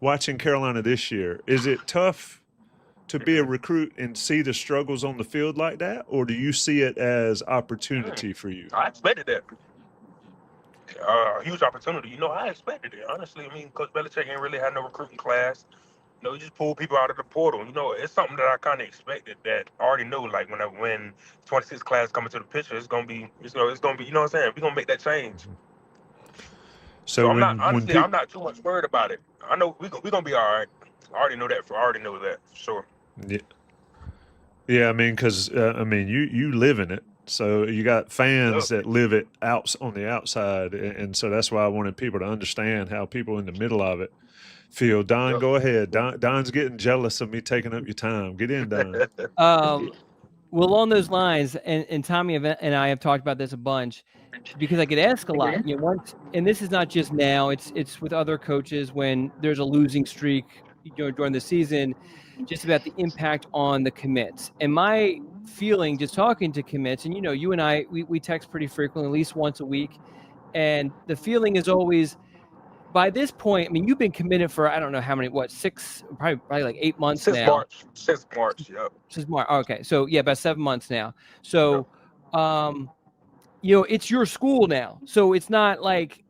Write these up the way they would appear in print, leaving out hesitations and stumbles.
watching Carolina this year, is it tough to be a recruit and see the struggles on the field like that, or do you see it as opportunity for you? I expected that. Huge opportunity. I expected it. Honestly, I mean, Coach Belichick ain't really had no recruiting class. He just pulled people out of the portal. It's something that I kind of expected that I already knew. Like when 26 class coming to the picture, it's gonna be. You know what I'm saying? We're gonna make that change. So So I'm not when honestly, I'm people, not too much worried about it. I know we gonna be all right. I already know that for sure. yeah, yeah, I mean, because I mean, you live in it, so you got fans Yep. that live it out on the outside, and so that's why I wanted people to understand how people in the middle of it feel. Don, go ahead. Don's getting jealous of me taking up your time. Get in, Don. Yep. Well, along those lines, and Tommy and I have talked about this a bunch because I get asked a lot. Once, and this is not just now; it's with other coaches when there's a losing streak, during the season, just about the impact on the commits. And my feeling, just talking to commits, and you and I, we text pretty frequently, at least once a week, and the feeling is always, by this point, I mean, you've been committed for, I don't know how many, what, six, probably like 8 months Since now. March. Since March. Yep. Since March. Okay. So yeah, about 7 months now. Yep. So, um, it's your school now. So it's not like,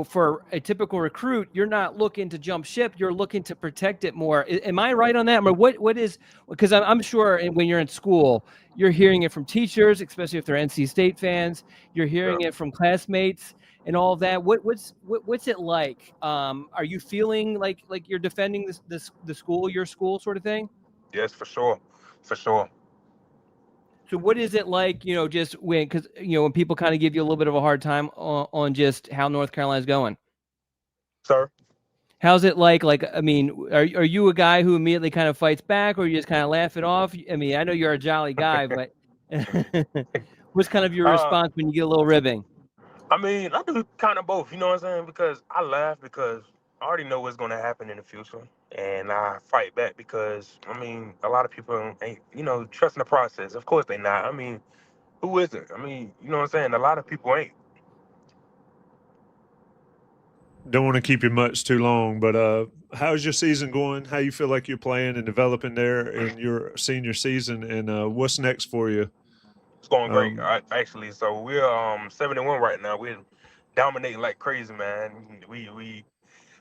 for a typical recruit, you're not looking to jump ship. You're looking to protect it more. Am I right on that? Or what is, because I'm sure when you're in school, you're hearing it from teachers, especially if they're NC State fans. You're hearing Yep. it from classmates and all of that. What's it like? Are you feeling like you're defending the school, your school sort of thing? Yes, for sure. For sure. So what is it like, just because, when people kind of give you a little bit of a hard time on just how North Carolina's going? Sir. How's it like, I mean, are you a guy who immediately kind of fights back, or you just kind of laugh it off? I mean, I know you're a jolly guy, but what's kind of your uh, response when you get a little ribbing? I mean, I do kind of both, you know what I'm saying? Because I laugh because I already know what's going to happen in the future. And I fight back because, I mean, a lot of people ain't, trusting the process. Of course they not. I mean, who isn't? I mean, you know what I'm saying? A lot of people ain't. Don't want to keep you much too long, but how's your season going? How you feel like you're playing and developing there in your senior season, and what's next for you? It's going great, Um, actually. So we're 7-1 right now. We're dominating like crazy, man. We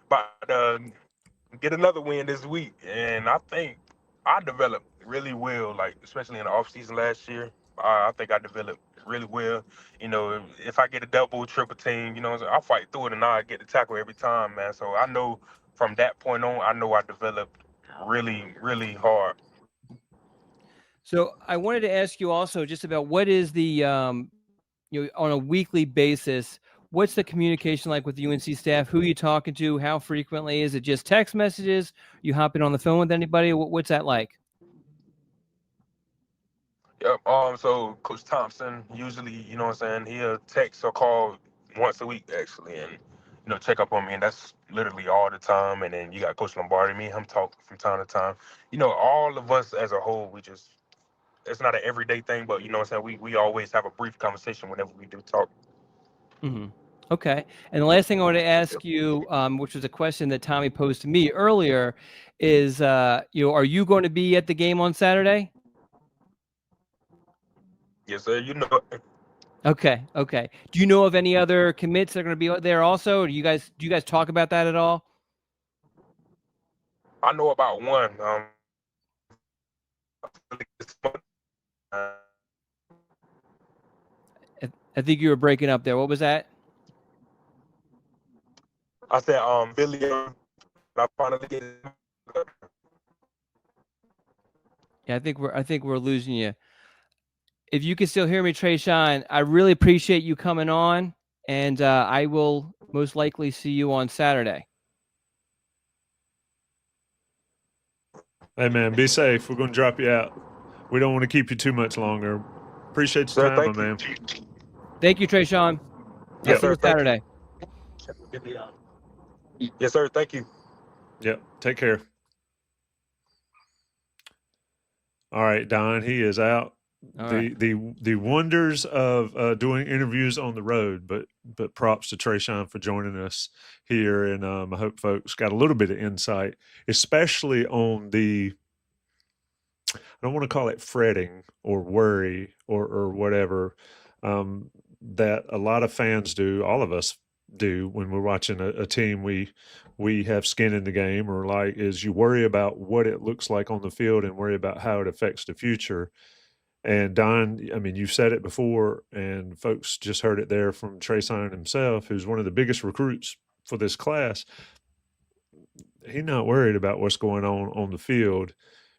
about to get another win this week, and I think I developed really well, like especially in the off season last year. I think I developed really well. If I get a double, triple team, I'll fight through it and I get the tackle every time, man. So I know from that point on, I know I developed really, really hard. So I wanted to ask you also just about what is the, on a weekly basis, what's the communication like with the UNC staff? Who are you talking to? How frequently? Is it just text messages? You hopping on the phone with anybody? What's that like? Yep. So Coach Thompson usually, what I'm saying, he'll text or call once a week actually, and check up on me, and that's literally all the time. And then you got Coach Lombardi, me, and him talk from time to time. All of us as a whole, we just it's not an everyday thing, but what I'm saying, we always have a brief conversation whenever we do talk. Mm-hmm. Okay. And the last thing I want to ask you, which was a question that Tommy posed to me earlier, is, are you going to be at the game on Saturday? Yes, sir. Okay. Okay. Do you know of any other commits that are going to be there also? Or do you guys talk about that at all? I know about one. I think you were breaking up there. What was that? I said, Billy, I finally get. Yeah, I think we're losing you. If you can still hear me, Trashawn, I really appreciate you coming on, and I will most likely see you on Saturday. hey man, be safe. We're gonna drop you out. We don't want to keep you too much longer. Appreciate your Sir, time, my thank you. man. Thank you, Trashawn. I'll Yes, Yep. see you sir. Thank you. Saturday. Yes, sir. Thank you. Yep. Take care. All right, Don. He is out. All the right. the wonders of doing interviews on the road, but props to Trashawn for joining us here, and I hope folks got a little bit of insight, especially on the, I don't want to call it fretting or worry or whatever, that a lot of fans do, all of us do when we're watching a team we have skin in the game, or like, is you worry about what it looks like on the field and worry about how it affects the future. And Don, I mean, you've said it before, and folks just heard it there from Trashawn himself, who's one of the biggest recruits for this class. He's not worried about what's going on the field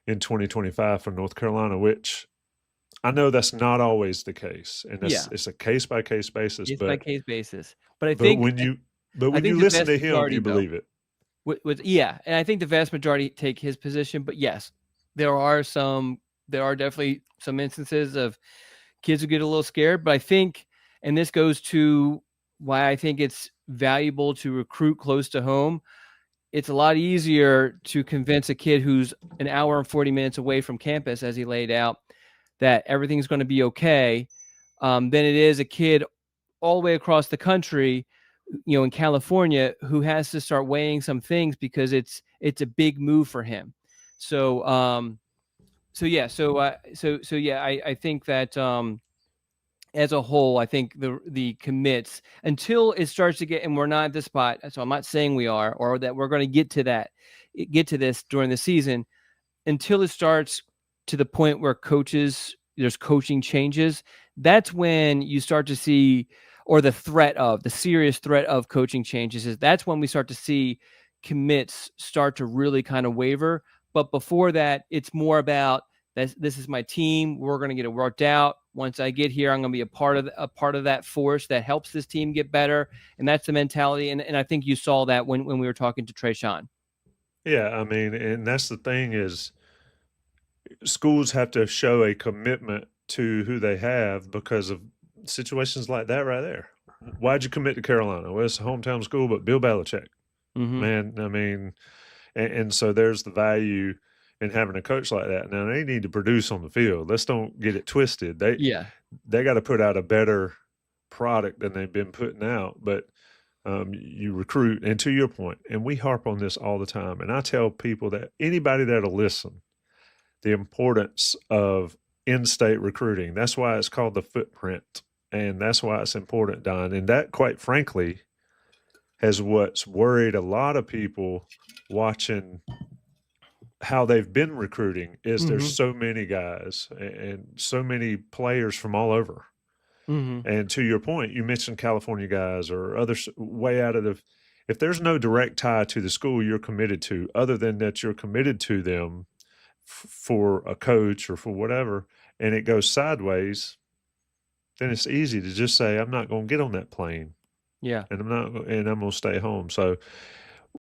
in 2025 for North Carolina, which I know that's not always the case, and Yeah. it's a case by case basis. Case by But case basis. But I but think when you but I when think you the listen vast to him, majority, you though, believe it. yeah, and I think the vast majority take his position. But yes, there are definitely some instances of kids who get a little scared. But I think, and this goes to why I think it's valuable to recruit close to home. It's a lot easier to convince a kid who's an hour and 40 minutes away from campus, as he laid out, that everything's going to be okay, than it is a kid all the way across the country, in California, who has to start weighing some things because it's a big move for him. So, I think that, as a whole, I think the commits, until it starts to get, and we're not at this spot, so I'm not saying we are, or that we're going to get to this during the season, until it starts to the point where there's coaching changes. That's when you start to see, or the serious threat of coaching changes, that's when we start to see commits start to really kind of waver. But before that, it's more about, this is my team. We're going to get it worked out. Once I get here, I'm going to be a part of that force that helps this team get better. And that's the mentality. And I think you saw that when we were talking to Trashawn. Yeah, I mean, and that's the thing, is schools have to show a commitment to who they have because of situations like that right there. Why'd you commit to Carolina? Well, it's a hometown school, but Bill Belichick, Mm-hmm. man, I mean, and so there's the value in having a coach like that. Now, they need to produce on the field. Let's don't get it twisted. They got to put out a better product than they've been putting out. But you recruit, and to your point, and we harp on this all the time, and I tell people, that anybody that'll listen, the importance of in-state recruiting. That's why it's called the footprint, and that's why it's important, Don. And that, quite frankly, has what's worried a lot of people watching how they've been recruiting, is there's so many guys and so many players from all over. Mm-hmm. And to your point, you mentioned California guys or others way out of the, if there's no direct tie to the school you're committed to, other than that you're committed to them for a coach or for whatever, and it goes sideways, then it's easy to just say, I'm not going to get on that plane. Yeah. And I'm going to stay home. So